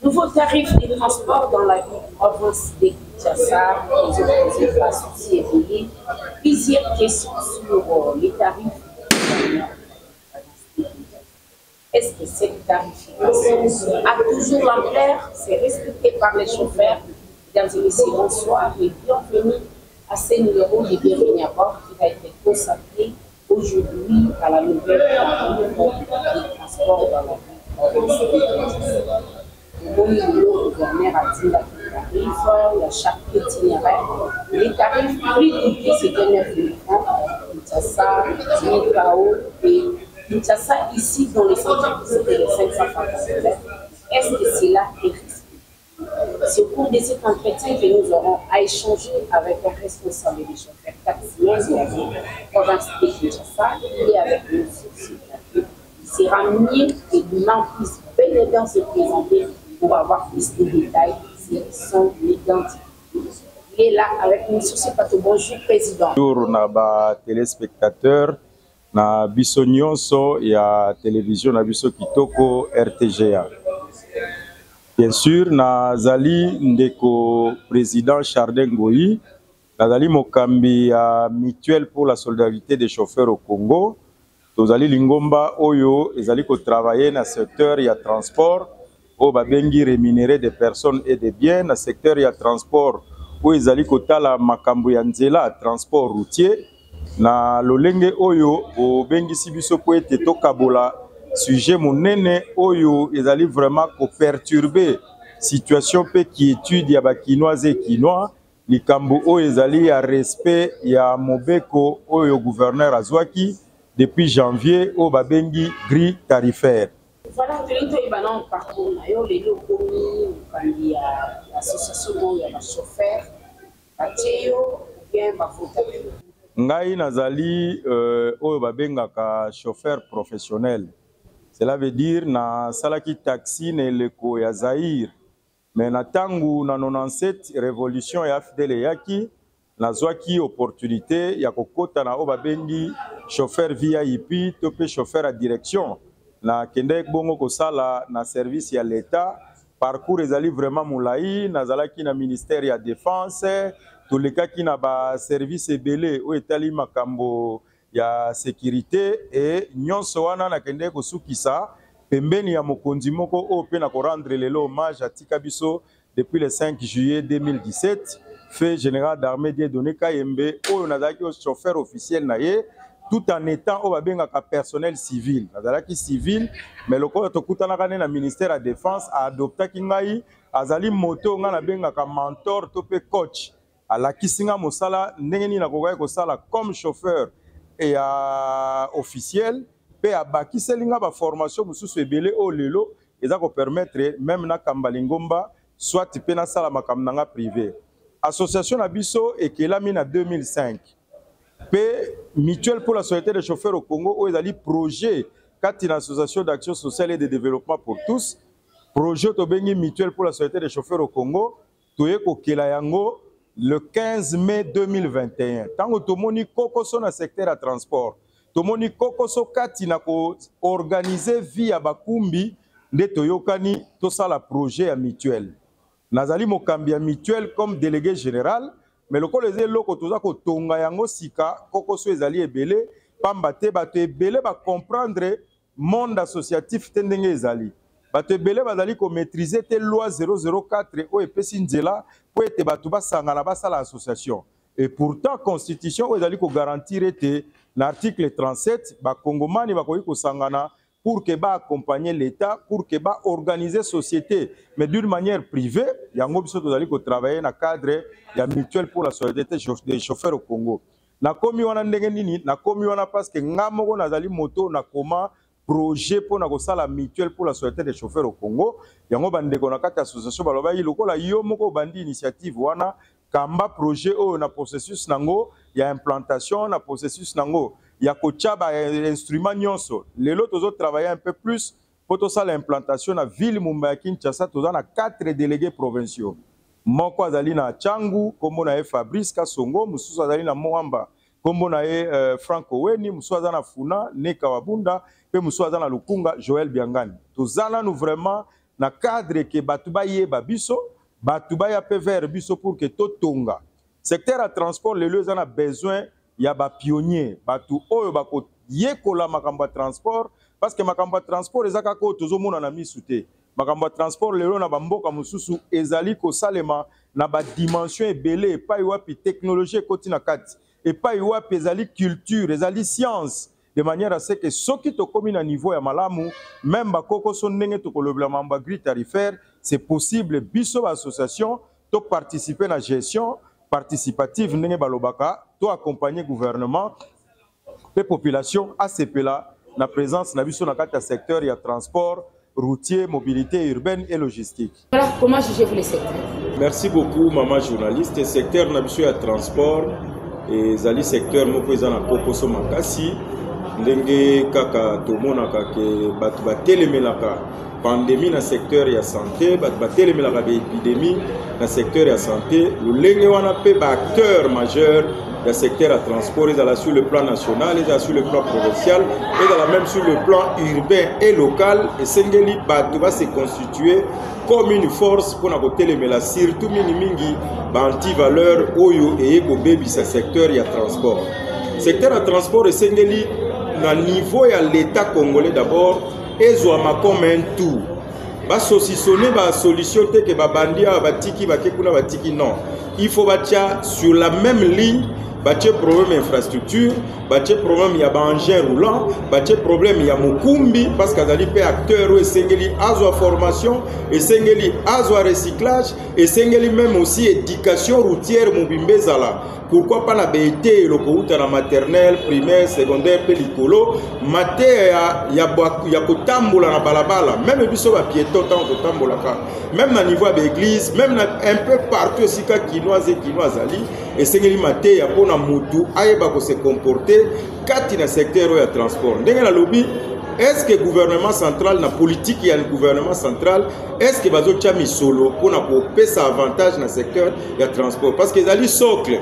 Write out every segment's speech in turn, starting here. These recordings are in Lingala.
Nouveau tarif des transports dans la ville province de Kinshasa, les opposés face aussi éveillés. Plusieurs questions sur les tarifs. Est-ce que cette tarification a toujours l'ampleur? C'est respecté par les chauffeurs? Mesdames et messieurs, bonsoir et bienvenue à ce numéro de Bienvenue à bord qui va être consacré aujourd'hui à la nouvelle tarif des transports dans la ville province de Kinshasa. Le gouverneur a dit les tarifs, à chaque itinéraire, les tarifs plus coûtés c'était 9 000 francs, Kinshasa, 10 000 KO et Kinshasa ici dans les centres c'était les 500 francs. Est-ce que cela est risqué? C'est au cours de cet entretien que nous aurons à échanger avec un responsable des chauffeurs taximens de la province de Kinshasa et avec nous sur il sera mieux que l'humain puisse bien bien se présenter pour avoir plus de détails sur son identité. Il est là avec nous sur ce plateau. Bonjour, Président. Bonjour, na téléspectateurs, na biso nyonso ya télévision na biso kitoko RTGA. Bien sûr, nazali ndeko président Chardin Ngoyi, nazali mokambi ya mutuelle pour la solidarité des chauffeurs au Congo. Tozali lingomba oyo ezali ko travailler na secteur ya transport o babengi rémunéré des personnes et des biens na secteur ya transport o ezali ko tala makambo ya nzela transport routier na lolenge oyo o bengi sibiso ko ete tokabola sujet monene oyo ezali vraiment ko perturber situation pe quiétude ya ba kinoise et kinois likambo oyo ezali ya respect ya mobeko oyo gouverneur azwaki depuis janvier au babengi gris tarifaire. Voilà, je parcours les locaux, l'association de chauffeurs, bien ngai nazali oyo babengaka chauffeur professionnel. Cela veut dire na salaki taxi na eleko ya Zaïre. Mais na tangu na 97 révolution ya FDL yaki nazwaki opportunité ya kokota na o babengi chauffeur VIP to pe chauffeur à direction na kende bongo kosala na service ya l'état parcours ezali vraiment moulayi nazalaki na ministère ya défense tolekaki na ba service ebele o etali makambo ya sécurité et nyonso wana na kende kosukisa pembeni ya mokonzi moko o pe na ko rendre lelo hommage atika biso depuis le 5 juillet 2017 fait général d'armée Dieudonné Kayembe oyo nazalaki chauffeur officiel na ye tout en étant au babengaka personnel civil nazalaki civil mais lokola tokutanaka na ministère de la défense a adoptaki ngai azali moto nga na bengaka mentor to pe coach alakisinga mosala ndenge nini nakokai kosala comme chauffeur et officiel pe abakiselinga ba formation mosusu ebele o lelo eza ko permettre même na kambalingomba soit pe na sala makambo nanga privé. Association Abisso et Kelami en 2005. P mutuelle pour la solidarité des chauffeurs au Congo où ils ont projet quand une association d'action sociale et de développement pour tous. Projet Tobengi mutuelle pour la solidarité des chauffeurs au Congo. Toyeko Kelayango le 15 mai 2021. Tango tomoni kokoso na secteur à transport. Tomoni kokoso katina ko organiser via bakumbi nde toyokani to sala projet à mutuelle. Nazali mokambi ya mutuelle comme délégué général mais lokolo ezali loko toza ko tonga yango sika kokoso ezali ebele pamba te bato ebele ba comprendre monde associatif te ndenge ezali bato ebele bazali ko maîtriser te loi 004 o epesi nzela po ete bato basangana basala association et pourtant constitution o ezali ko garantir ete na article 37 ba kongomani bakoki ko sangana pour que ba accompagner l'État, pour que ba organiser société, mais d'une manière privée, yango biso tozali ko travailler na cadre ya mutuelle pour la solidarité des chauffeurs au Congo. Na komi wana ndenge nini, na komi wana parce que ngamoko nazali moto na koma projet pour na kosala mutuelle pour la solidarité des chauffeurs au Congo. Yango bandeko na kati association baloba yi lokola yo moko bandi initiative wana kamba projet o na processus nango ya implantation na processus nango ya kochaba instrument nyonso lelo tozo travailler un peu plus pour to sala implantation na ville Mumbai Kinshasa toza na 4 délégués provinciaux moko azali na Changu kombo na Fabrice Kasongo mususu azali na Moamba kombo na Franco Weni mususu azali na Funa Neka Wabunda pe mususu azali na Lukunga Joël Biangani tozana nous vraiment na cadre que batuba yeba biso batuba ya pe vers biso pour que to tonga secteur à transport le lieux en a besoin ya ba pionnier batu oyo bako yekola makambo transport parce que makambo transport ezaka ko tozomona na misute makambo transport lelo na bamboka mususu ezali ko salema na ba dimension ebele pa wapi technologie koti na kati et pas wapi ezali culture ezali science de manière à ce que soki to komi na niveau ya malamu même ba koko so ndenge to kolobela mamba grille tarifaire c'est possible biso association to participer na gestion participative ndenge balobaka to accompagner gouvernement et population à CPLA na présence na biso na kati secteur ya transport routier, mobilité urbaine et logistique. Voilà, comment jugez-vous les secteurs? Merci beaucoup, maman journaliste. Le secteur na biso ya transport et zali secteur moko eza na kokoso makasi ndenge kaka tomonaka ke batu batelemelaka pandémie na secteur ya santé batu batelemelaka épidémie na secteur ya santé lolenge wana pe ba acteur majeur le secteur à transport est sur le plan national, est sur le plan provincial, est même sur le plan urbain et local. Et Sengeli va se constituer comme une force pour nous téléméla, surtout mingi anti-valeur oyo et eko baby ce secteur ya transport. Secteur à transport et Sengeli na niveau ya l'État congolais d'abord est comme un tout. Ba saucissonner ba solution te que ba bandia ba tiki ba kekuna ba tiki non. Il faut batia sur la même ligne. Bâtir problème infrastructure, bâtir problème y a engin roulant, bâtir problème y a mokumbi parce qu'il y a des acteurs et sengeli azo formation et sengeli azo recyclage et sengeli même aussi éducation routière mobimbe zala. Pourquoi pas la BT le kouta la maternelle, primaire, secondaire, pelicolo, maté ya kotambola na balabala, même biso ba piéton tant kotambola ka. Même na niveau de l'église, même un peu partout aussi ka kinoise et kinoise ali et sengeli maté ya pona mutu ayeba ko se comporter kati na secteur ya transport. Ndenge na lobby est-ce que le gouvernement central, la politique, il y a le gouvernement central, est-ce que bazo tchami solo pour na payer sa avantage dans le secteur du transport? Parce que les ali socle,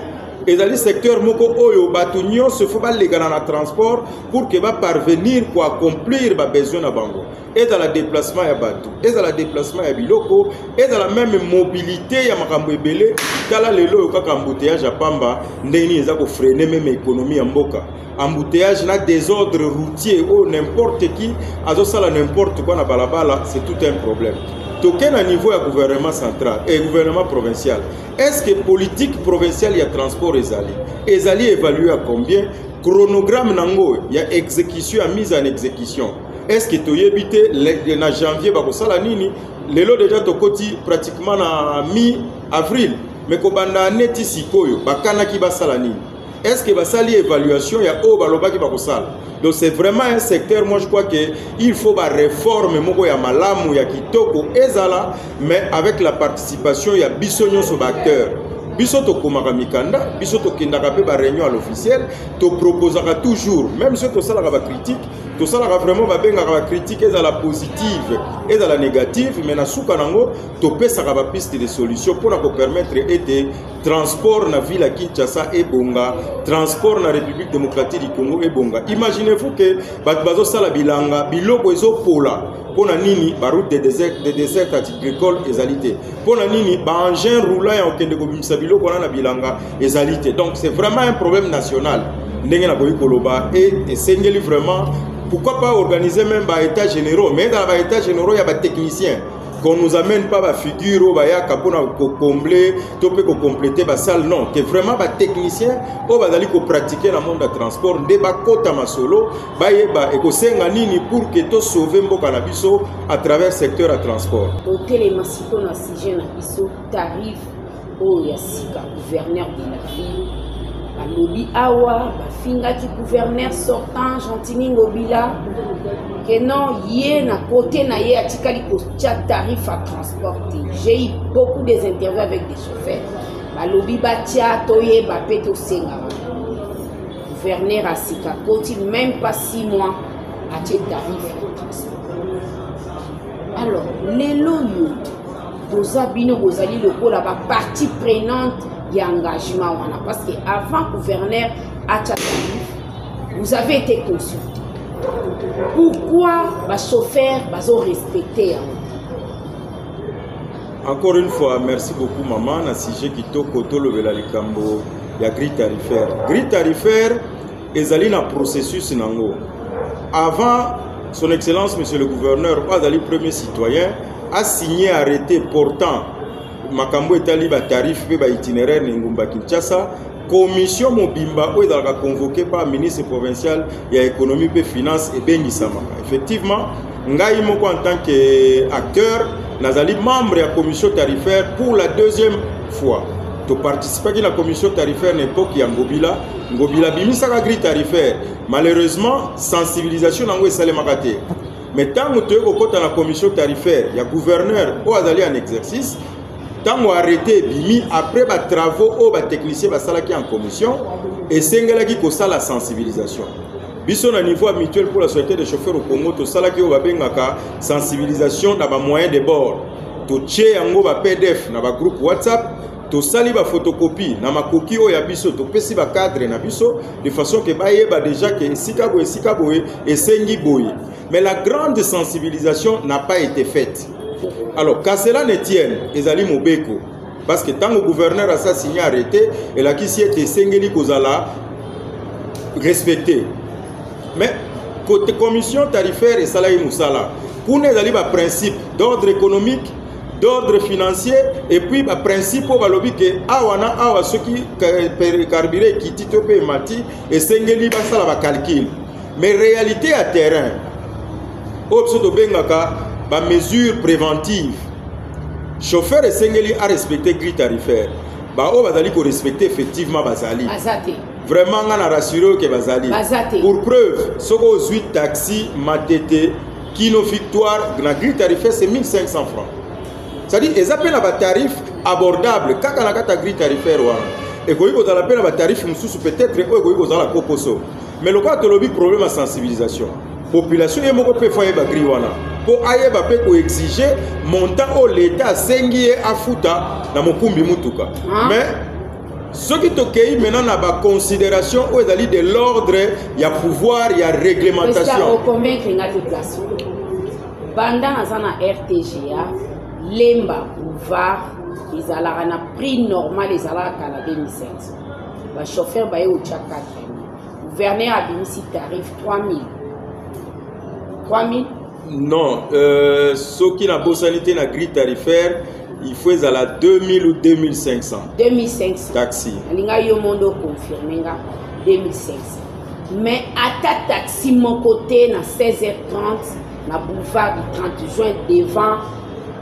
les ali secteur moko oyo batunyo se faut pas légal dans le transport pour que va parvenir pour accomplir ba besoin na bango. Et dans le déplacement ya batu, et dans le déplacement ya biloko, et dans la même mobilité ya makambo ebele, kala lelo kaka embouteillage ya pamba, ndeni eza ko freiner même économie ya mboka. Embouteillage na désordre routier ou n'importe qui azo sala n'importe quoi na balabala, c'est tout un problème. Token à niveau du gouvernement central et gouvernement provincial. Est-ce que politique provinciale y a transport ezali évalué à combien? Chronogramme nango y a exécution, mise en exécution. Est-ce que tu évité en janvier bakosala nini? Lelo déjà tokoti pratiquement na mi-avril. Mais kobanda neti sikoyo bakana ki basala nini? Est-ce que basali évaluation ya o baloba ki bakosala? Donc c'est vraiment un secteur, moi je crois qu'il faut ba réforme moko ya malamu ya kitoko ezala, mais avec la participation ya bisonyo so acteur. Biso to komaka mikanda, biso to kendaka pe ba réunion à l'officiel, to proposera toujours, même si to sala ba critique, to sala vraiment ba benga ba critique ezala positive, ezala négative, mais na suka nango to pesa ba piste de solution pour na permettre aider transport na ville à Kinshasa et Bonga, transport na République démocratique du Congo et Bonga. Imaginez-vous que bazo sala bilanga, biloko ezo pola. Pona nini ba route de désert agricole ezalité. Pona nini ba engin roulant ya okende ko bimisa biloko na bilanga ezalité. Donc c'est vraiment un problème national. Ndenge na koyi koloba et sengeli vraiment pourquoi pas organiser même ba états généraux, mais dans ba états généraux il y a ba techniciens. Qu'on nous amène pas la figure au baya kapona ko combler to pe ko compléter ba salle non que vraiment ba technicien o bazali ko pratiquer dans monde de transport nde ba kota masolo ba yeba e ko senga nini pour que to sauver mboka na biso à travers secteur à transport hôtel masiko na sujet na biso tarif o ya sika gouverneur de la ville balobi awa bafinga ki gouverneur sortant Gentil Ngobila que non yé na côté na yé atikali ko tia tarif à transporter. J'ai eu beaucoup des interviews avec des chauffeurs balobi batia toye bapeto senga gouverneur à sika côté même pas 6 mois à tia tarif à transport. Alors les loyaux doza bino bozali lokola ba partie prenante y a engagement parce que avant gouverneur à tarif vous avez été consulté. Pourquoi les chauffeurs ont respecté? Encore une fois, merci beaucoup maman. Na sujet qui toko tolo vela likambo ya grille tarifaire. Grille tarifaire ezali na processus nango. Avant son excellence monsieur le gouverneur Azali premier citoyen a signé arrêté portant makambo etali ba tarif pe ba itinéraire Ngumba Kinshasa. Commission Mobimba où ezalaka convoqué par ministre provincial ya économie et finance et bengisama. Effectivement, ngai moko en tant qu'acteur nazali membre de la commission tarifaire pour la deuxième fois. Tu participes à la commission tarifaire n'importe qui en Ngobila bimisaka grille tarifaire. Malheureusement, sensibilisation nango esale makate. Mais tant que tu es au côté de la commission tarifaire, il y a gouverneur ou azali en exercice. Tant qu'on a arrêté bimi après les travaux ou les techniciens qui en commission et c'est qui a la sensibilisation. Bisson à niveau habituel pour la société des chauffeurs au Congo, tout ça qui a sensibilisation dans les moyens de bord. Tout tché yango ba PDF dans le groupe WhatsApp, tout sali ba photocopie dans ma coquille ou ya biso, tout pesi ba cadre na biso de façon que ba yeba déjà que sikaboé et sengi boy. Mais la grande sensibilisation n'a pas été faite. Alors, qu'à cela ne tienne, Ezali Mobeko, parce que tant que le gouverneur a signé arrêté, et là qui s'y était Sengeli Kozala respecté. Mais, côté commission tarifaire et Salahi Moussala, pour nous, Ezali un principe d'ordre économique, d'ordre financier, et puis un principe pour lobby que Awana, Awa, ceux qui carburent, qui titopent et mati, et Sengeli Basala va calcul. Mais réalité à terrain, Obso de Bengaka, ba mesure préventive. Chauffeur et Sengeli a respecté grille tarifaire. Ba o bazali ko respecter effectivement bazali. Bazate. Vraiment on a rassuré que bazali. Bazate. Pour preuve, soko 8 taxi matete kino victoire na grille tarifaire c'est 1500 francs. C'est-à-dire ils appellent un tarif abordable kaka na kata grille tarifaire wana. Et ko yiko za appelle un tarif mususu peut-être ko yiko za la kokoso. Mais le cas de lobby problème à sensibilisation. Population est beaucoup plus foyer bagri wana pour ayer ba pe ko exiger montant au l'état sengi a futa na mokumbi mutuka. Mais ce qui tokei maintenant na ba considération ou ezali de l'ordre il y a pouvoir il y a réglementation. Est-ce que convaincre nga te place banda na RTGA lemba boulevard ezalaka na prix normal ezalaka na 2007 ba chauffeur ba ye au tchaka gouverneur a bimisi tarif 3000. 3000? Non, ceux qui n'ont pas sanité na grille tarifaire, il faut à la 2000 ou 2500. 2500. Taxi. Linga yo mondo confirmé 2500. Mais à ta taxi mon côté na 16h30 na boulevard du 30 juin devant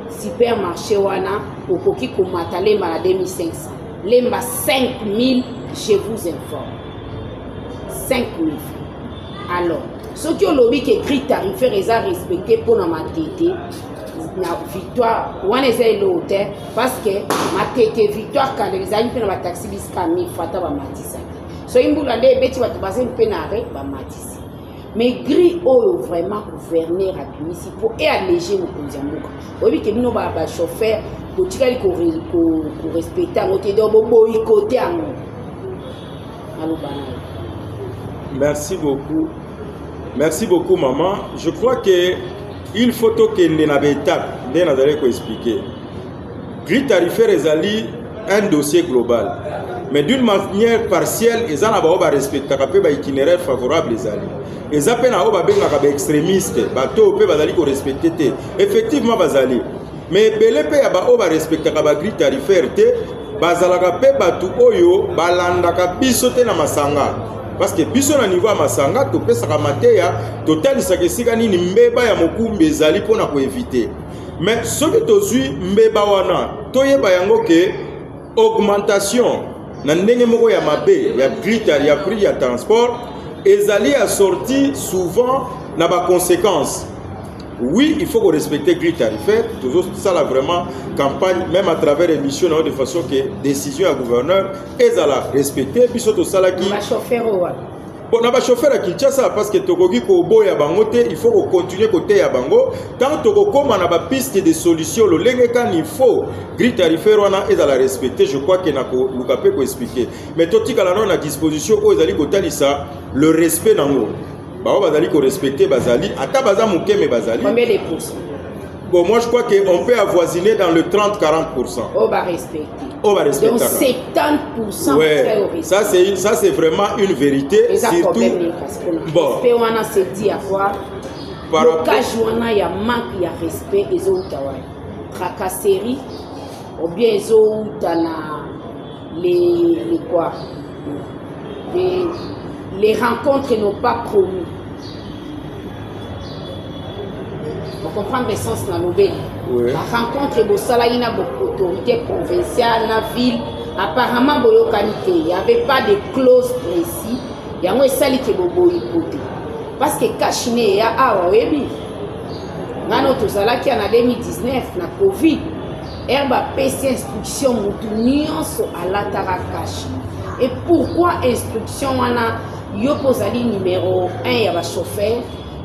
supermarché wana okoki ko matale ma 2500. Lemba 5000, je vous informe. 5000. Alors ce qui ont lobby qui écrit tarifaire les a respecté pour ma tété na victoire on est l'hôtel parce que ma tété victoire quand les amis pe na taxi bis kami fata ba matisa so imbula nde beti ba tobase pe na arrêt ba matisa mais gris oyo vraiment gouverneur à municipaux et alléger mo konzambuka obi ke bino ba chauffeur ko tikali ko respecter ngo te do bo boycotter ngo alo bana. Merci beaucoup. Merci beaucoup, maman. Je crois qu'il faut que nous ayons expliquer. Grille tarifaire est un dossier global. Mais d'une manière partielle, ils ont respecté l'itinéraire favorable. Ils ont extrémistes, ils ont respecté. Effectivement, mais ils ont respecté la grille tarifaire. Ils ont parce que biso na niveau masanga to pesa ka mateya total sakesika nini mbeba ya mokumbi ezali pona ko éviter mais soki tozui mbeba wana toyeba yango ke augmentation na ndenge moko ya mabe ya grille ya prix ya transport ezali assorti souvent na ba conséquences. Oui, il faut respecter le grille tarifaire. Tout ça, là, vraiment, campagne, même à travers l'émission, de façon que décision à gouverneur, et ça la respecter. Puis surtout ça là qui. Bon, on va chauffer à Kinshasa parce que Togogi Kobo ya bangote, il faut continuer côté ya bango. Tant Togo comme on a une piste de solution, le lengekan il faut grille tarifaire on a et à la respecter. Je crois que nako lukape ko expliquer. Mais toti kala non à disposition aux ali kotalisa le respect nango. Bah on va aller respecter bazali. Ata baza muke me bazali. Combien de pourcents? Bon, moi je crois qu'on peut avoisiner dans le 30-40%. On va respecter. On va respecter. Donc 70% ouais. Ça c'est vraiment une vérité. Et ça surtout. Bon. Respect on a se dit à quoi. Par rapport. Il y a manque, il y a respect et autres tracasseries ou bien les autres les quoi les rencontres n'ont pas promis. On comprend le sens dans nos pays. La rencontre de Salaïna, autorité provinciale, la ville, apparemment, il n'y avait pas de clause précises. Il y a un sali qui est hypothèque. Parce que Kachine est à Awabi. Nous avons qui en 2019, la Covid, herba PC instruction moutunions à la Tarakashi. Et pourquoi instruction on a Yopozali numéro 1, il y a un chauffeur,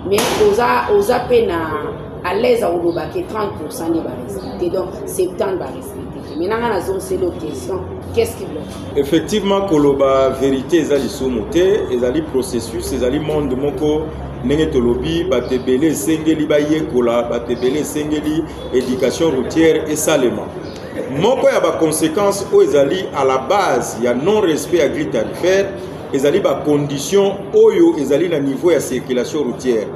mais aux appels à l'aise à Oulobake 30% va respecter, donc 70% va respecter. Maintenant, dans la zone, c'est l'autre question. Qu'est-ce qu'il bloque? Effectivement, Koloba, vérité, ezali somoté, ezali processus, ezali monde moko, nenge tolobi, batebele, sengeli, bayekola, batebele, sengeli, éducation routière et salement. Moko ya ba conséquences o ezali à la base, il y a non-respect à grille tarifaire, ezali ba condition oyo ezali na niveau ya circulation routière.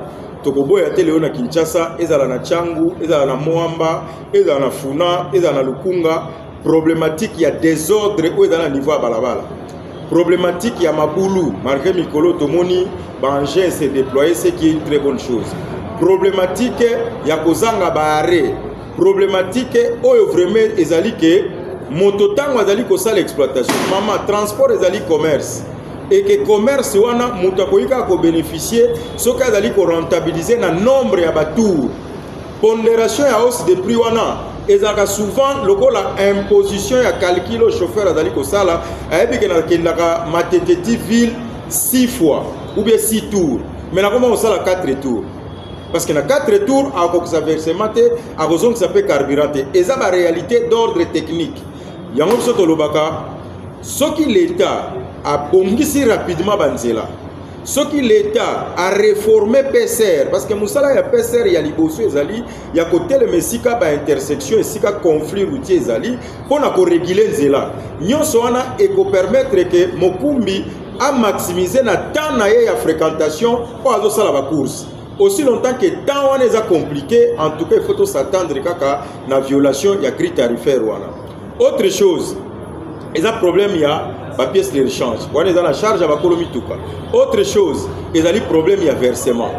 Tokobo ya tele na Kinshasa, ezala na Changu, ezala na Moamba, ezala na Funa, ezala na Lukunga, problématique il y a désordre ou ezala na niveau à balabala. Problématique il y a Maboulou, malgré Mikolo Tomoni, Bangé s'est déployé, ce qui est une très bonne chose. Problématique il y a Kozanga Bahare. Problématique oyo vraiment ezali ke mototango ezali ko sala exploitation. Maman transport ezali commerce. Et que le commerce wana mutakoyika ko bénéficier ce qu'azali ko rentabiliser na nombre ya batour pondération ya hausse de prix wana ezaka souvent lokola imposition ya calcul au chauffeur azali ko sala ayebi ke na kendaka matete ville 6 fois ou bien 6 tours mais na comment on sala 4 tours parce que na 4 tours a ko sa versement te a raison que ça peut carburante et ça ba réalité d'ordre technique yango soto lobaka ce qui l'état a bongisi rapidement banzela. Ce qui l'État a réformé PCR parce que Moussala ya PCR ya liboso ezali ya côté le mesika ba intersection esika conflit routier ezali pour na ko réguler nzela. Nyonso wana e ko permettre que Mokumbi a maximiser na temps na ya fréquentation pour azo sala ba course. Aussi longtemps que temps wana est compliqué, en tout cas il faut s'attendre kaka na violation ya grille tarifaire wana. Autre chose, il y a un problème, il y a la pièce de rechange. On est dans la charge à Bakolomituka. Autre chose, il y a un problème, il y a versement.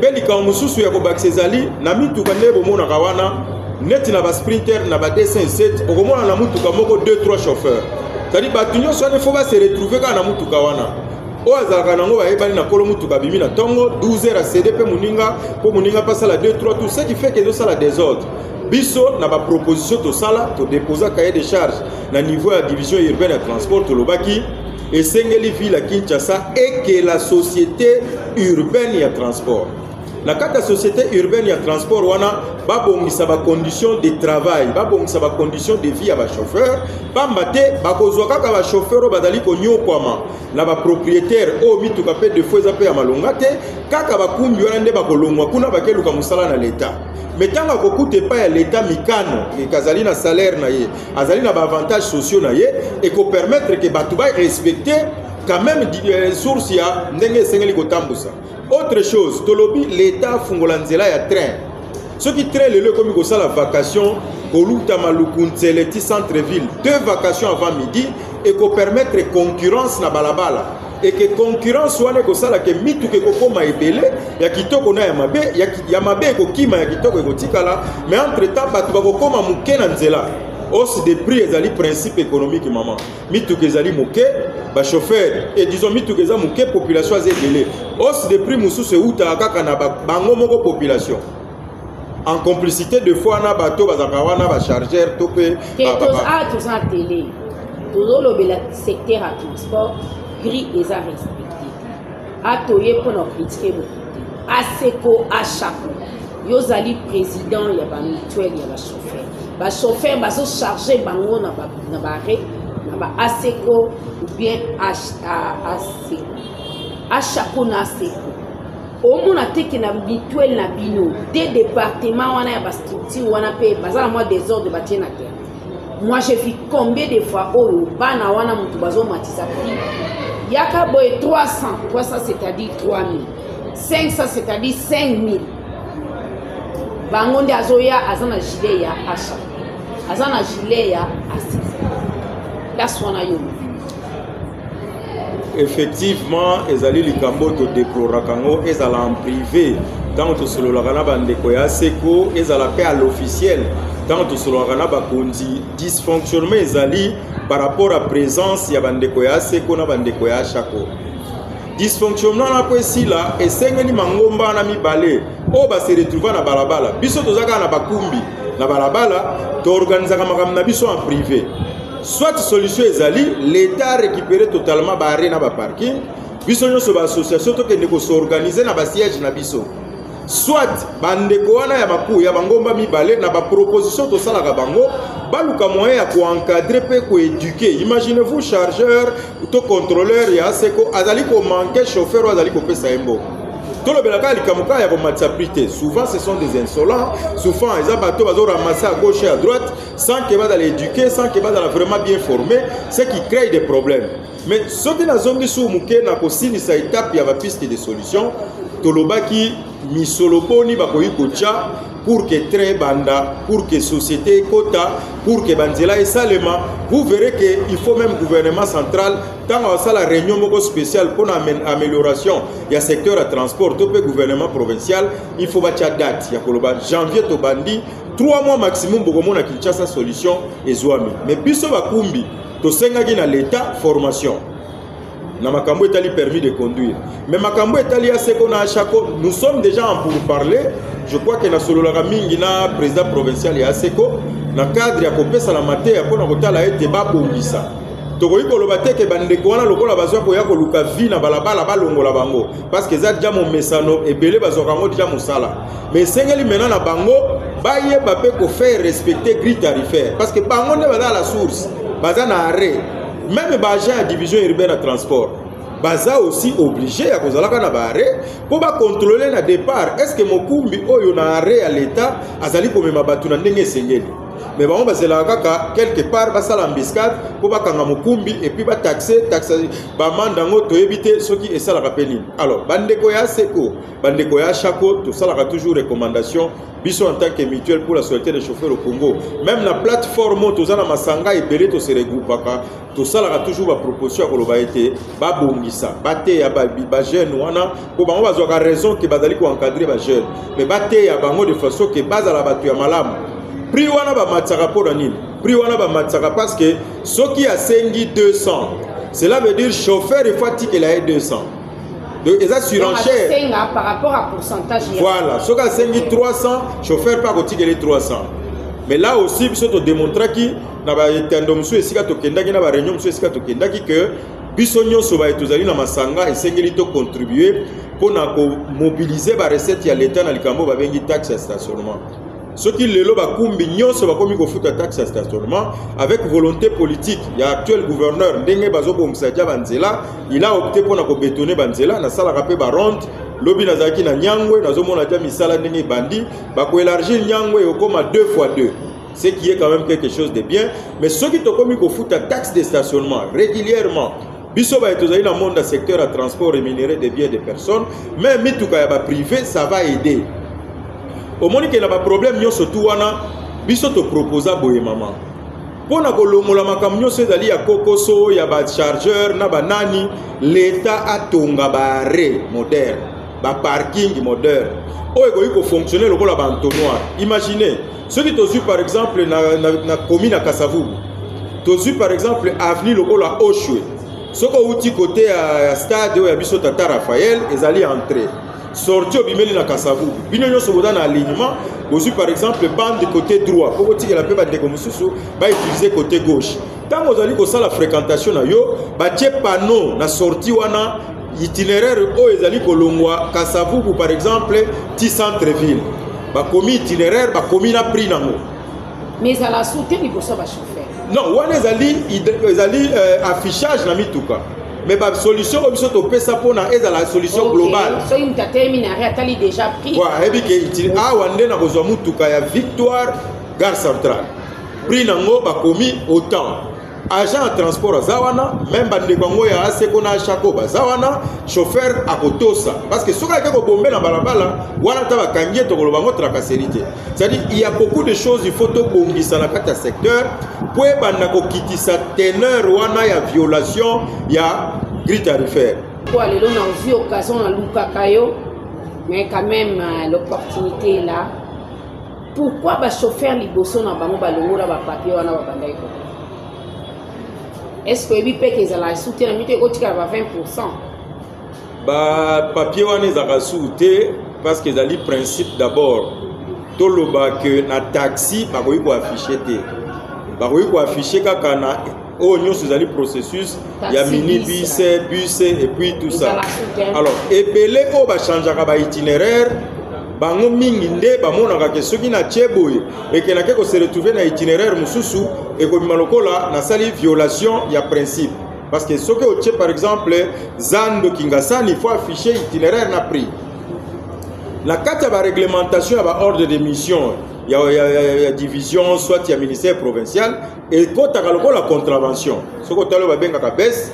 Belika Moussousou Yakobak Cezali, Namituka Nebo Mona Kawana, net na ba sprinter, na ba D57, au moins na Mutuka Moko 2-3 chauffeurs. C'est-à-dire que il faut se retrouver quand na Mutuka Wana. O azaka nango ba ebali na Kolomutuka bimi na tongo 12h à CDP Muninga, pour Muninga passe à la 2-3 tout ce qui fait que ça la désordre. Biso na ba proposition to sala to déposer cahier de charge na niveau de la division urbaine de transport to lobaki et sengeli ville à Kinshasa et que la société urbaine ya transport. La carte de la société urbaine ya transport wana ba bongisa ba conditions de travail, ba bongisa ba conditions de vie à ba chauffeur, ba mbate ba kozwa kaka ba chauffeur badali ko nyokwama na ba propriétaire o mituka pe de fois ape ya malongate kaka ba kumbi wana nde ba kolongwa kuna ba keluka musala na l'état. Mais tant que tu pas l'État mikano, que azali na salaire na ye, azali na avantages sociaux na ye, et qu'on permettre que Batouba respecter quand même les sources ya ndenge sengeli kotambusa. Autre chose, tolobi l'État fungolanzela ya train. Ceux qui traînent le lieu comme ça la vacation, Koluta Malukunzele centre-ville, 2 vacations avant midi et qu'on permettre concurrence na balabala. Et que concurrence soit que ça la que mitu que kokoma ebele ya kitoko na ya mabe ko kima ya kitoko ko tikala mais entre temps batu bakokoma muke na nzela hausse de prix ezali principe économique maman mitu que ezali muke ba chauffeur et disons mitu que za muke population azedele hausse de prix mususu uta kaka na bango moko population en complicité de fois na bato bazaka wana ba chargeur topé tous en télé tout le secteur à transport gris et à respecter. Atoye pour nos critiquer beaucoup. Aseko Achapo. Yozali président, il y a pas mutuel, il y a pas chauffeur. Ba chauffeur, ba so chargé bango na ba Aseko ou bien Aseko. Achapo na Aseko. on a été na habituel na bino des départements wana ya ba structure wana pe bazala moi des ordres de bâtir na terre. Moi j'ai vu combien de fois oyo bana wana mutu bazo matisa prix yaka boy 300 c'est-à-dire 3000 500 c'est-à-dire 5000 bangonde azoya azana gilet ya achat azana gilet ya assise that's one ayo. Effectivement, ezali likambo to déplorakango ezala en privé tant to solo la kana bandeko ya seko ezala pe à l'officiel tant to solo la kana ba kondi dysfonctionnement ezali par rapport à présence ya bandeko ya seko na bandeko ya chako dysfonctionnement na ko esila esengeli mangomba na mibale o ba se retrouver na balabala biso tozaka na bakumbi na balabala to organiser makambo na biso en privé. Soit solution ezali l'État récupérer totalement ba arena ba parking biso nyonso ba association to kende ko s'organiser na ba siège na biso soit bandeko wana ya baku ya bangomba mibale na ba proposition to sala ka bango baluka moyen ya ko encadrer pe ko éduquer. Imaginez-vous chargeur ou contrôleur ya seko azali ko manquer chauffeur azali ko pesa embo tout le belaka likamuka ya komatisa prité. Souvent ce sont des insolents, souvent ils abato bazo ramasser à gauche et à droite sans que bada l'éduquer, sans que bada vraiment bien formé, ce qui crée des problèmes. Mais ce qui na zone de soumuke na kosini sa étape ya ba piste de solution tolobaki misoloponi bakoyi kocha pour que très banda, pour que société kota, pour que banzela et salema, vous verrez que il faut même gouvernement central tant à ça la réunion moko spéciale pour amélioration il y a secteur à transport tout le gouvernement provincial il faut battre date il y a koloba janvier to bandi 3 mois maximum pour qu'on a Kinshasa solution et zoami mais biso bakumbi to senga na l'état formation na makambo etali permis de conduire mais makambo etali ya seko na chako nous sommes déjà en pour parler. Je crois que na solo la mingi na président provincial ya seko na cadre ya kopesa la mate ya pona kotala ete babongisa tokoyi koloba te ke bandeko wana lokola bazwa koya koluka vi na balabala balongola bango parce que za déjà mon mesano ebele bazwa kango déjà mosala mais sengeli maintenant na bango baye ba pe ko faire respecter grille tarifaire parce que bango ne baza la source baza na arrêt même ba agent à division urbaine à transport baza aussi obligé à kozalaka na barré pour ba contrôler na départ est-ce que mokumbi oyo na arrêt à l'état azali komema batu na ndenge sengeli mais bon bazela kaka quelque part basala embuscade pour ba kanga mokumbi et puis ba taxer ba mandango to éviter ce qui est ça la rapeni. Alors bandeko ya seko bandeko ya chako tout ça la toujours recommandation biso en tant que mutuelle pour la sécurité des chauffeurs au Congo même la plateforme to za na masanga ebele to se regroupaka tout ça la toujours ba proposition ko loba été ba bongisa baté ya ba jeune wana ko bango bazwa raison que bazali ko encadrer ba jeune mais baté ya bango de façon que bazala batu ya malamu prix wana ba matsaka pour nini prix wana ba matsaka parce que ce qui a sengi 200 cela veut dire chauffeur il faut que la 200 donc les surenchères par rapport à pourcentage voilà ce qui a sengi 300 chauffeur pas que les 300 mais là aussi biso to démontrer qui na ba etendo musu esika to kendaki na ba réunion musu esika to kendaki que biso nyonso ba etozali na masanga esengeli to contribuer pour na ko mobiliser ba recette ya l'état na likambo ba bengi taxe à stationnement. Ce qui lelo bakumbi nyonso bakomi ko futa taxe à stationnement avec volonté politique. Il y a actuel gouverneur ndenge bazo bomsadia banzela, il a opté pour na ko bétonner banzela na sala rapé ba ronde lobi nazaki na nyangwe nazo mona dia misala ndenge bandi bako élargir nyangwe okoma 2x2. Ce qui est quand même quelque chose de bien, mais ceux qui to komi ko futa taxe de stationnement régulièrement biso ba etozali na monde secteur à transport rémunéré des biens des personnes, même mituka ya ba privé ça va aider. Au moment qu'il y a un problème, nous surtout biso to proposa boye maman. Pona kolongola makamnyo se dali ya kokoso ya ba chargeur na banani l'état a tonga ba arrêt moderne, ba parking moderne. O eko iko fonctionner lokola ba entonnoir. Imaginez, ceux qui tozu par exemple na commune à Kasavubu. Tozu par exemple avenue lokola Oshwe. Soko uti côté à stade ya biso Tata Raphaël ezali entrée. Sorti au bimeli na Kasavubu. Bino nyonso boda na alignement, aussi par exemple bande de côté droit. Pour que la peba de komususu ba utiliser côté gauche. Tant vous allez ko la fréquentation na yo, ba tie panneau na sortie wana itinéraire o ezali kolongwa Kasavubu par exemple ti centre ville. Ba komi itinéraire ba komi na prix nango. Mais à la sauter ni ko so ba chauffeur. Non, wana ezali affichage na mituka. mais la solution biso to pesa pona est la solution globale. So une terminé atali déjà pris. Voilà, et puis que wande na kozwa mutuka ya Victoire Gare Centrale. Prix nango bakomi autant. Agent de transport azawana, même bande kongo ya aseko na chako bazawana, chauffeur akotosa parce que soka ko bomber na balabala wana ta bakangie to koloba ngo tracasserité. C'est-à-dire il y a beaucoup de choses il faut to bongisa na kata secteur pour banda ko kitisa teneur wana ya violation ya grille tarifaire. Pour aller on a vu occasion à Lukakayo, mais quand même l'opportunité est là. Pourquoi ba chauffeur liboso na bango balongora ba papier wana ba bandai ko? Est-ce que vous pouvez soutenir le 20%? Bah, papier wana ezaka souté parce que le principe d'abord tout le que na taxi ba ko afficher te. Ba ko afficher kaka na oignon sur le processus il y a minibus, bus et puis tout ça. Alors, ebele o ba changer ba itinéraire bango mingi nde bamonaka ke soki na tieboye ekenake ko se retrouver na itinéraire mususu et ko malokola na sali violation ya principe parce que soki o tie par exemple Zando Kingasani il faut afficher itinéraire na prix la carte ba réglementation ba ordre de mission ya division soit ya ministère provincial et kotaka lokola contravention soko talo ba benga ka baisse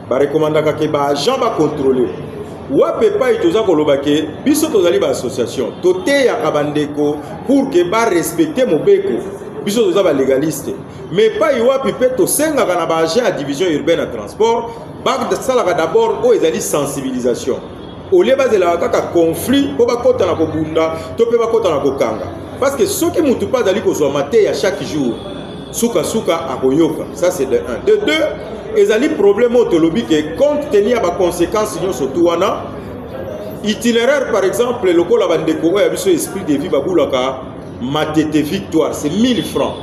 ba recommandaka ke ba agent ba contrôler wape pa itoza koloba ke biso tozali ba association tote ya kabandeko pour que ba respecter mobeko biso toza ba légaliste mais pas iwapi pe to senga kana ba agent à division urbaine à transport ba salaka d'abord o ezali sensibilisation au lieu bazela kaka conflit po ba kota na kobunda to pe ba kota na kokanga parce que ce qui mutu pas dali ko zo maté à chaque jour suka akoyoka ça c'est de 1 de 2 ezali problème autolobi que compte tenu à conséquences surtout wana itinéraire par exemple le lokola bandeko ya biso esprit de vie babulaka matete Victoire c'est 1000 francs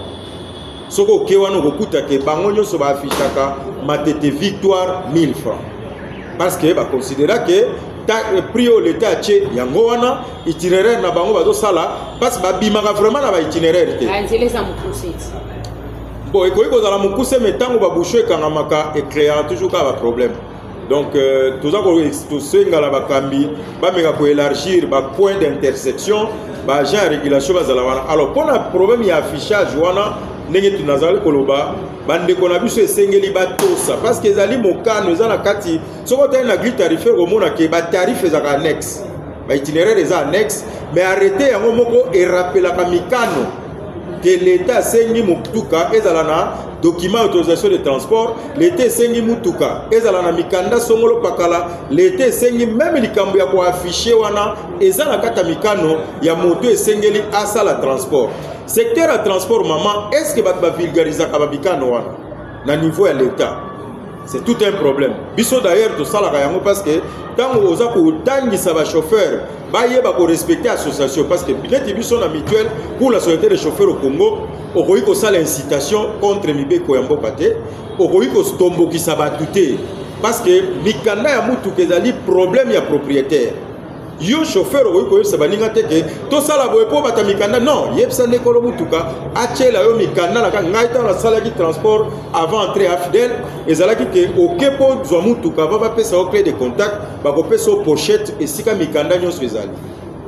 soko kewano kokuta ke bango nyonso ba affichaka matete Victoire 1000 francs parce que ba considérer que prix au l'état tché yango wana itinéraire na bango bazo sala parce ba bimaka vraiment na ba itinéraire te bon et quand on a mon cousin mais tant qu'on va boucher quand on a éclairé toujours qu'à problème donc tout ça qu'on se ngala bakambi ba mega ko élargir ba point d'intersection ba agent régulation bazala alors pour un problème il y a affichage wana ndenge tunazali koloba bande kona biso esengeli ba tosa parce que ezali mokano ezala kati soko ta na grille tarifaire au mona ke ba tarif ezaka annexe ba itinéraire eza annexe mais arrêter yango moko et rappeler ka mikano que l'État sengi mutuka ezalana document autorisation de transport l'État sengi mutuka ezalana mikanda songolo pakala l'État sengi même likambo ya ko afficher wana ezala kata mikano ya moto esengeli asala transport secteur à transport maman est-ce que ba vulgariser ka mikano wana na niveau ya l'État c'est tout un problème biso d'ailleurs to sala ka yango parce que tango oza ko tangisa ba chauffeur ba yeba ko respecter association parce que bileti biso na mutuelle pour la société des chauffeurs au Congo okoyi ko sala incitation contre mibeko ya mboka te okoyi ko tombokisa batute parce que mikanda ya mutu kezali problème ya propriétaire yo chauffeur okoyi ko yebisa baninga te ke to sala boye po bata mikanda non yebisa ndekolo mutuka achela yo mikanda na ngai ta na sala ki transport avant entrer à fidèle ezalaki ke okepo zwa mutuka va pesa au clé de contact ba ko pesa pochette esika mikanda nyonso ezali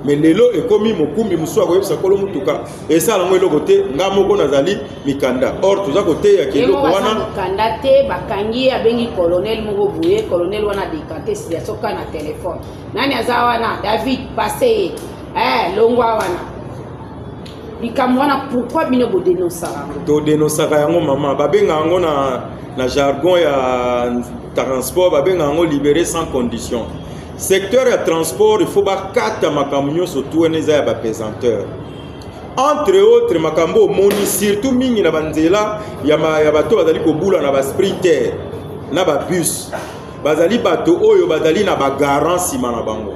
mais lelo ekomi mokumbi musu akoyebisa kolo mutuka esala ngo eloko te nga moko nazali mikanda or toza kote ya keloko wana mikanda te bakangi abengi colonel moko boye colonel wana décanté si soka na téléphone nani azawana David passé longwa wana bikamwa na pourquoi bino bo dénonçaka to dénonçaka yango mama babenga yango na jargon ya transport babenga yango libéré sans condition. Secteur de transport, il faut pas quatre makambo surtout neza ya ba pesanteur. Entre autres makambo moni surtout mingi na banzela ya bato bazali ko bula na ba sprinter na ba bus. Bazali bato oyo bazali na ba garant sima na bango.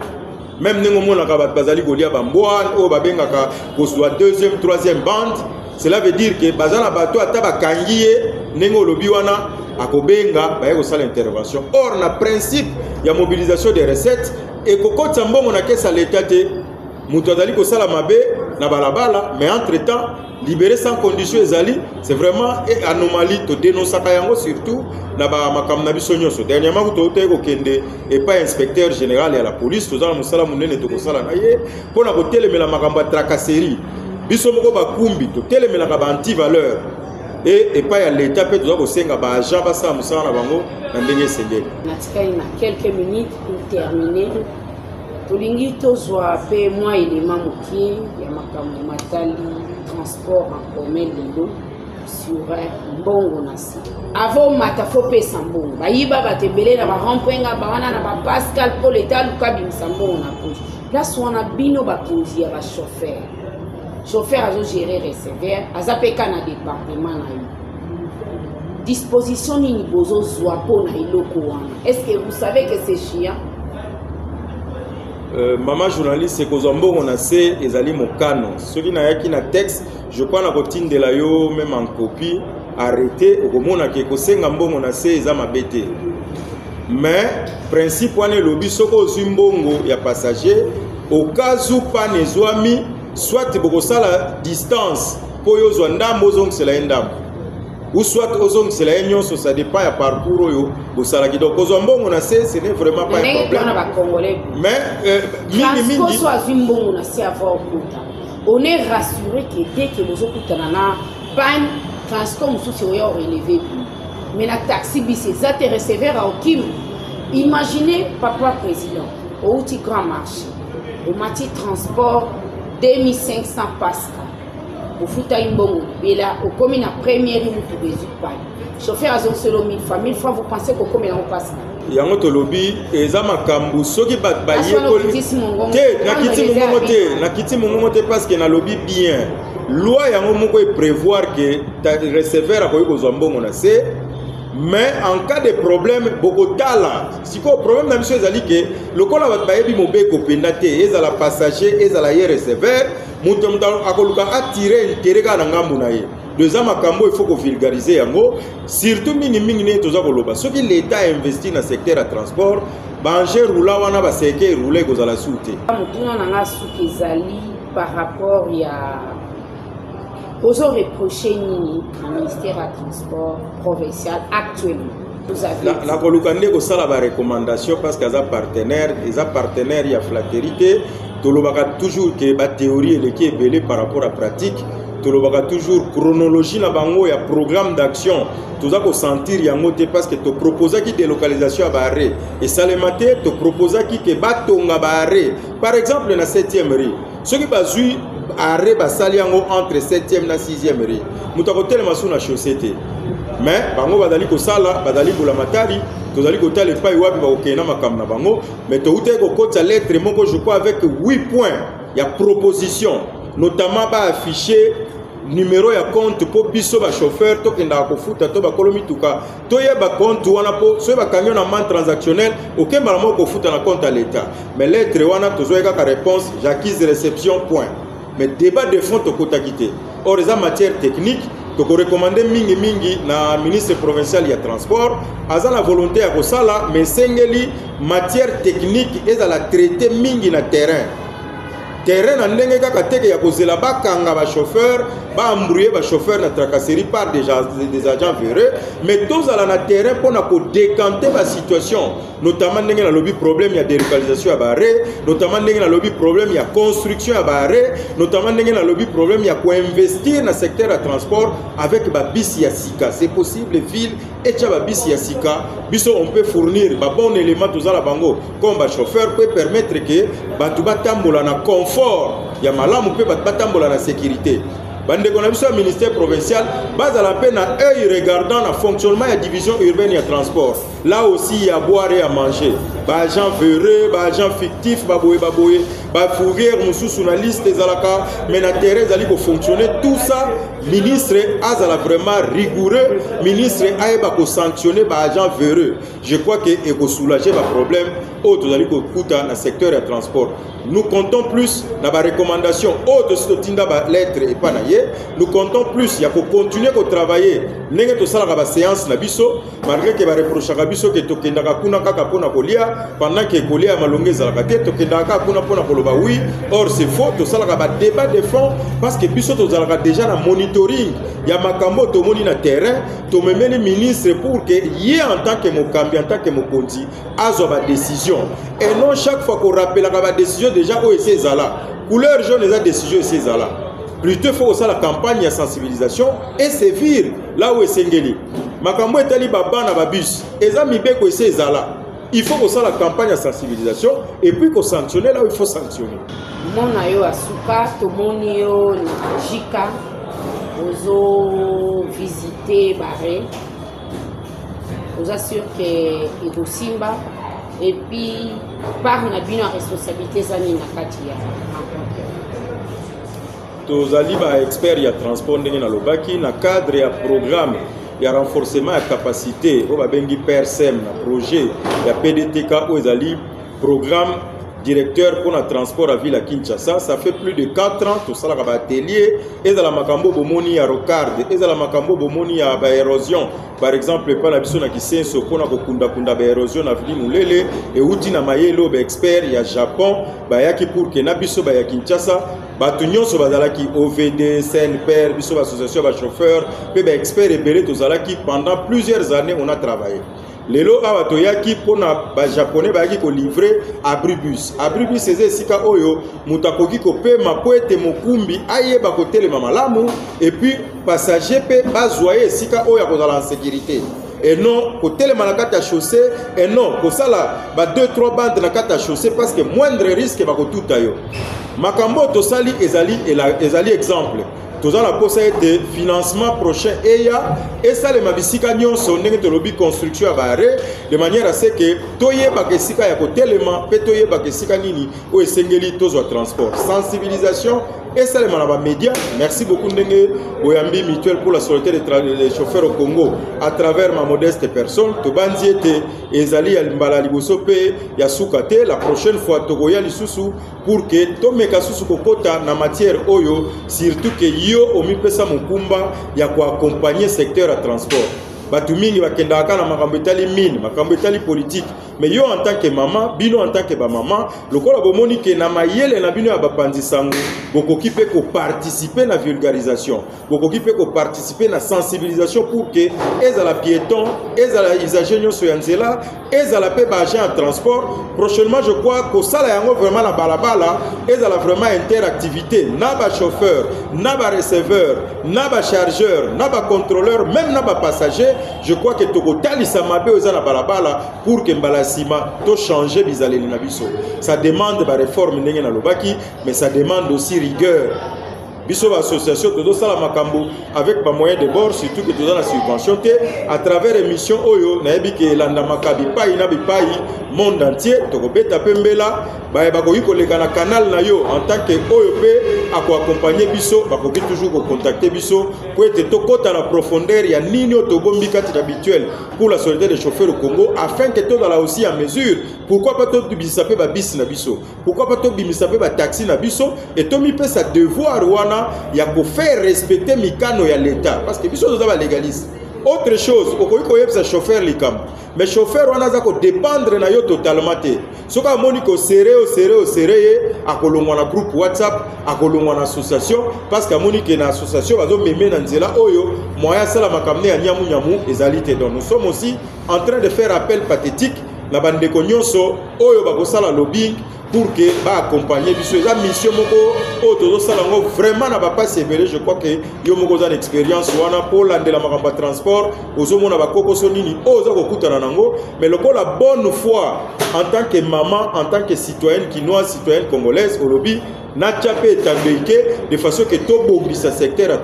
Même nengo mona ka bazali golia ba mboa o babengaka ko soit deuxième troisième bande, cela veut dire que bazana bato ata ba kangiye nengo lobi wana akobenga baye ko sala intervention. Or na principe ya mobilisation des recettes et kokota mbongo na kesa l'état te mutu azali ko sala mabe na balabala mais entre temps libérer sans condition ezali, c'est vraiment une anomalie to dénoncer yango surtout na ba makambo na biso nyonso. Dernièrement to teko kende et pas inspecteur général ya la police to za musala munene to kosala na ye pona ko telemela makambo ya tracasserie. Biso moko bakumbi to telemela ka ba anti valeur. Et pas à l'état peut toujours aussi nga ba agent ba sa musala na bango na ndenge sengeli. Natika na quelques minutes pour terminer. Tolingi tozwa pe moi élément moki ya makambo matali transport en commun lelo sur mbongo nasi. Avant mata faut pesa mbongo. Bayiba batebele na ba rond-point ba wana na ba Pascal Paul eta luka bimisa mbongo na poche. Place wana bino ba pozi ya ba chauffeur. Chauffeur azo gérer receveur, azapeka na département na yo. Disposition ni bozo zwa po na iloko wana. Est-ce que vous savez que c'est chiant? Maman journaliste, c'est que on a ces ezali mokano. Ce qui n'a yaki na texte, je crois na routine de la yo même en copie arrêté au komona ke ko senga mbongo na ces ezama bete. Mais principe wana lobby soko zimbongo ya passager au cas où pas nezwami soit boko sala distance po yo zwa ndambo zong sela ndambo. Ou soit aux c'est la union, ça dépend du parcours. Donc, on a ce n'est vraiment pas un problème. Mais, on est rassuré que dès que vous avez une panne, transport est relevé. Mais la taxi, c'est receveur à Okim. Imaginez, papa président, au petit grand marché, au mati transport 2500 pascal. Au fouta imbongo et là au comme la première ligne pour résoudre pas chauffeur a son solo 1000 fois vous pensez que comme on passe yango to lobby eza makambu soki bat baye na kiti mongongo te parce que na lobby bien loi yango moko e prévoir que ta receveur a koyi kozwa mbongo na se mais en cas de problème bokotala siko problème na biso ezali ke lokola bat baye bi mobeko penda te ezala passager ezala ye receveur mutu akoluka attirer intérêt kana ngambu na ye deuxième makambo il faut ko vulgariser yango surtout mingi ne toza koloba soki l'état investi na secteur à transport banger roula wana ba seke rouler kozala soute mutuna nanga suki ezali par rapport ya ozo reprocher nini au ministère à transport provincial actuellement na koluka ndeko sala ba recommandation parce que les partenaires ya flatérité tolobaka toujours que ba théorie et qui est belé par rapport à pratique tolobaka toujours chronologie na bango ya programme d'action toza ko sentir yango te parce que to proposa ki délocalisation ba arrêt et salemate to proposa ki ke batonga ba arrêt par exemple na 7e rue ce qui bazui arrêt ba sali yango entre 7e na 6e rue mutako telema suna chaussée mais bango badali ko sala badali bola matari tozali ko tala pas wapi ba okena makam na bango mais to ute ko kota lettre moko je crois avec 8 points ya proposition notamment ba afficher numéro ya compte pour biso ba chauffeur to kenda ko futa to ba kolomi tuka to yeba compte wana po so ba camion na man transactionnel okemba na moko futa na compte à l'état mais lettre wana tozoyeka ka réponse j'acquise réception point mais débat de fond to kota kité or eza matière technique to ko recommander mingi na ministre provincial ya transport aza la volonté ya kosala mais sengeli matière technique eza la traiter mingi na terrain na ndenge kaka teke ya kozela bakanga ba chauffeur ba embrouiller ba chauffeur na tracasserie par des agents véreux mais tous à la terrain pour na ko décanter la situation notamment ndenge na lobby problème ya délocalisation ya barré notamment ndenge na lobby problème ya construction ya barré notamment ndenge na lobby problème ya ko investir na secteur à transport avec ba bis ya sika c'est possible ville et tcha ba bis ya sika biso on peut fournir ba bon élément tous à la bango comme ba chauffeur peut permettre que ba tuba tambola na confort ya malamu peut ba tambola na sécurité bande qu'on a vu sur le ministère provincial base à la peine à œil regardant le fonctionnement de la division urbaine et transport là aussi il y a à boire et à manger bah agents véreux bah agents fictifs bah fourrière nous sur la liste des alaka mais la terre allait pour fonctionner tout ça ministre a vraiment rigoureux ministre a pas sanctionner bah agents véreux je crois que et pour soulager le problème autres allez pour coûter dans le secteur du transport nous comptons plus dans la recommandation autres stotinda ba lettre et pas nous comptons plus il y a pour continuer à travailler n'engé to sala ba séance na biso malgré que ba reprocher ka biso que to kendaka kuna kaka pona kolia pendant que kolia malongeza la kate to kendaka kuna pona oui, or c'est faux, tout ça là débat de fond parce que biso to zalaka déjà na monitoring ya makambo to moni na terrain to memeli ministre pour que y en tant que mokambi en tant que mokonzi azo ba décision et non chaque fois qu'on rappelle la décision déjà au c'est zala couleur jaune les décision c'est zala plutôt faut ça la campagne de sensibilisation et sévir là où c'est ngeli makambo etali baba na babus ezami beko c'est zala. Il faut que ça la campagne de sensibilisation et puis qu'on sanctionne là où il faut sanctionner. Mon ayo asuka to monio na jika ozo visiter bare aux assure que Irosimba et puis par na bino responsabilité zani na katia. Tozali ba expert ya transport ndenge na lobaki na cadre ya programme. Il y a renforcement de capacité au babengi PERSEM na projet ya PDTK où ezali programme directeur pour le transport à ville à Kinshasa. Ça fait plus de 4 ans tout ça là atelier et dans la makambo bomoni ya rocard et dans la makambo bomoni ya ba érosion par exemple pas la biso na kisenso pona ko kunda ba érosion na ville mulele et uti na mayelo ba expert ya Japon ba yaki pour que na biso ba ya Kinshasa batu nyonso bazalaki OVD CNPR biso association ba chauffeur pe ba expert ebele tozalaki pendant plusieurs années on a travaillé. Lelo awa toyaki pona ba japonais bayaki ko livrer abribus c'est sika oyo mutakoki ko pema po ete mokumbi ayeba ko telema malamu et puis passager pe bazwaye sika oyo akozala en sécurité et non ko telema na kata chaussée et non ko sala ba 2-3 bandes na kata chaussée parce que moindre risque ba ko tuta yo makambo to sali ezali exemple. Tous la poste de financement prochain et ça les mabisika nyonso ndenge to lobby construction à barre de manière à ce que toye bakesika ya kotelema pe toye bakesika nini o esengeli tozo transport sensibilisation et ça les manaba médias. Merci beaucoup ndenge Boyambi mutuelle pour la solidarité des chauffeurs au Congo à travers ma modeste personne to bandi ete ezali ya mbala liboso pe ya sukate la prochaine fois togoya lisusu pour que tomeka susu kokota na matière oyo surtout que yo omipesa mukumba ya ko accompagner secteur à transport batu mingi bakendaka na makambo etali mine makambo etali politique mais yo en tant que maman bino en tant que ba maman lokola bomoni ke na mayele na bino ya bapanzi sango bokoki pe ko participer na vulgarisation bokoki pe ko participer na sensibilisation pour que ezala piéton ezala usager nyonso ya nzela ezala pe ba agent en transport prochainement je crois que ça la yango vraiment na balabala ezala vraiment interactivité na ba chauffeur na ba receveur na ba chargeur na ba contrôleur même na ba passager. Je crois que Tokotali Samabe aux na balabala pour que Mbalasima to changer bizaleli na biso. Ça demande ba réforme ndenge na lobaki mais ça demande aussi rigueur. Biso association todo sala makambo avec ba moyens de bord surtout que todo la subvention à travers émission oyo na yebi ke landa makabi pai na bipai monde entier tokobeta pembela ba koki koleka na canal na yo en tant que oyo pe ako accompagner biso ba koki toujours ko contacter biso pour être tokota na profondeur ya nini otobombi kati habituel pour la solidarité des chauffeurs au Congo afin que todo la aussi en mesure pourquoi pas to bimisa pe ba bis na biso pourquoi pas to bimisa pe ba taxi na biso et to mi pe sa devoir wana ya ko faire respecter mikano ya l'état parce que biso doza ba légaliste. Autre chose okoki koyebisa chauffeur likam mais chauffeur wana za ko dépendre na yo totalement te soka moni ko seré akolongwa na groupe WhatsApp akolongwa na association parce que moni ke na association bazo meme na nzela oyo moya sala makamne ya nyamu ezali te. Donc nous sommes aussi en train de faire appel pathétique na bande ko nyonso oyo bakosala lobbying pour que ba accompagner biso eza mission moko o tozo sala ngo vraiment na ba passe ebele. Je crois que yo moko za expérience wana pour landela makamba transport ozo mona ba kokoso nini oza kokutana nango mais lokola bonne foi en tant que maman en tant que citoyenne quinoise citoyenne congolaise au lobby na tchapé tandeke de façon que to bombisa secteur à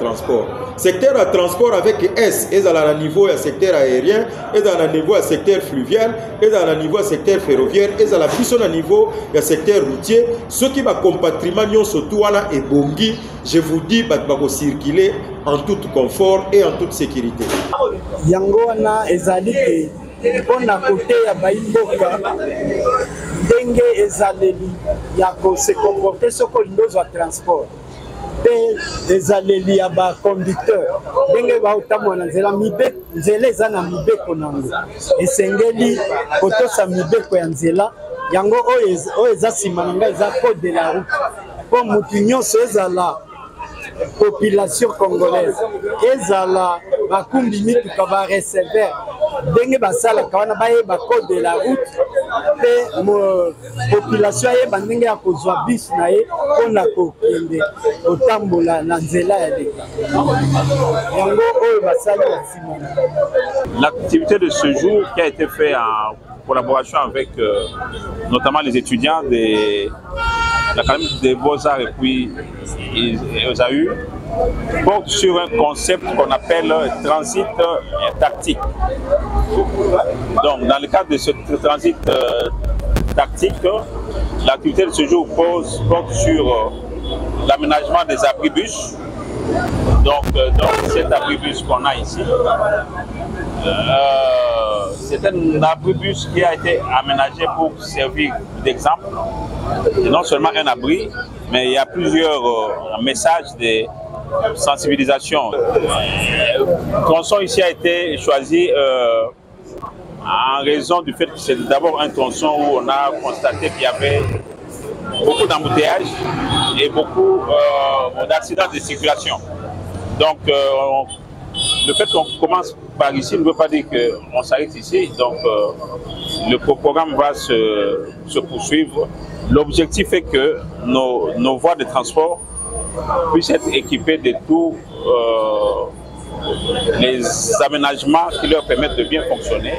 transport avec S et à la niveau à secteur aérien et à la niveau à secteur fluvial et à la niveau à secteur ferroviaire et à la puissance à niveau à secteur routier ce qui va compatrimoine surtout wana et bongi je vous dis va circuler en tout confort et en toute sécurité yango wana ezali on a côté ya baimboka ndenge ezaleli ya ko se comporter soko ndozo ya transport pe ezaleli ya ba conducteur ndenge ba utamwa na nzela mibe nzela eza na mibeko nango esengeli kotosa mibeko ya nzela yango oyo eza nsima na ngai eza code de la route mpo motu nyonso ezala population congolaise ezala bakumbi mituka bareceveur ndenge basalaka wana bayeba code de la route mpe population ayeba ndenge ya kozwa bus na ye mpona kokende kotambola na nzela ya leta yango oyo basali na nsima. L'activité de ce jour qui a été faite en collaboration avec notamment les étudiants de l'Académie des Beaux-Arts et puis ESAU porte sur un concept qu'on appelle transit tactique. Donc, dans le cadre de ce transit tactique, l'activité de ce jour porte sur l'aménagement des abribus. Donc cet abribus qu'on a ici, c'est un abribus qui a été aménagé pour servir d'exemple. Non seulement un abri, mais il y a plusieurs messages de sensibilisation. Le tronçon ici a été choisi en raison du fait que c'est d'abord un tronçon où on a constaté qu'il y avait beaucoup d'embouteillages et beaucoup d'accidents de circulation. Donc le fait qu'on commence par ici ne veut pas dire qu'on s'arrête ici. Donc le programme va se poursuivre. L'objectif est que nos voies de transport puissent être équipées de tous les aménagements qui leur permettent de bien fonctionner.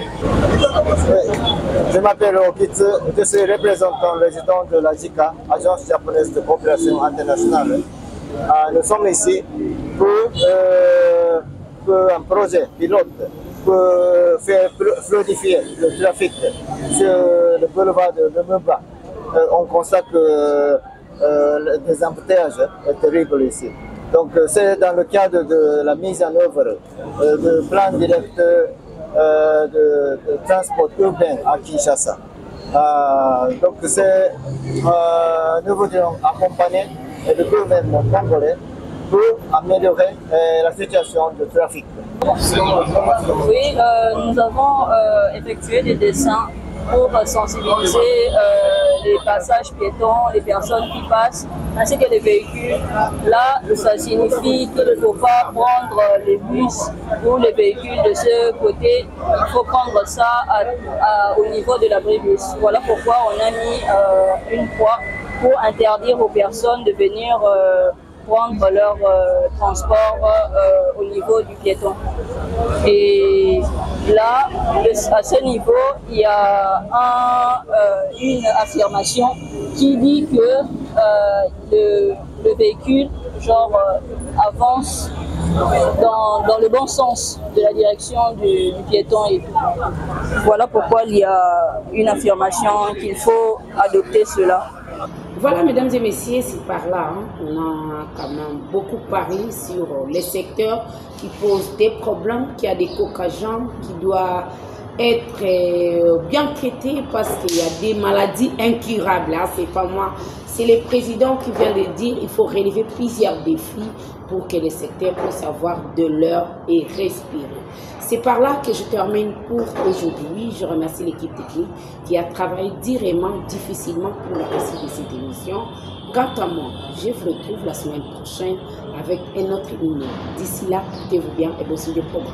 Je m'appelle Okitsu, je suis représentant résident de la JICA, Agence japonaise de coopération internationale. Nous sommes ici pour un projet pilote pour faire fluidifier le trafic sur le boulevard de Lumumba. On constate que les embouteillages sont terribles ici. Donc c'est dans le cadre de la mise en œuvre du plan directeur de transport urbain à Kinshasa. Donc nous voudrions accompagner le gouvernement congolais pour améliorer la situation du trafic. Oui, nous avons effectué des dessins pour sensibiliser les passages piétons, les personnes qui passent, ainsi que les véhicules. Là, ça signifie qu'il ne faut pas prendre les bus ou les véhicules de ce côté, il faut prendre ça au niveau de l'abribus. Voilà pourquoi on a mis une croix pour interdire aux personnes de venir prendre leur transport au niveau du piéton. Et là, à ce niveau, il y a une affirmation qui dit que le véhicule avance dans le bon sens de la direction du piéton. Et voilà pourquoi il y a une affirmation qu'il faut adopter cela. Voilà, mesdames et messieurs, c'est par là. On a quand même beaucoup parlé sur les secteurs qui posent des problèmes, qu'il y a des cocagens qui doivent être bien traités parce qu'il y a des maladies incurables. C'est pas moi, c'est le président qui vient de dire qu'il faut relever plusieurs défis pour que les secteurs puissent avoir de l'air et respirer. C'est par là que je termine pour aujourd'hui. Je remercie l'équipe technique qui a travaillé durement, difficilement pour la réussite de cette émission. Quant à moi, je vous retrouve la semaine prochaine avec un autre numéro. D'ici là, portez-vous bien et bon suivi du programme.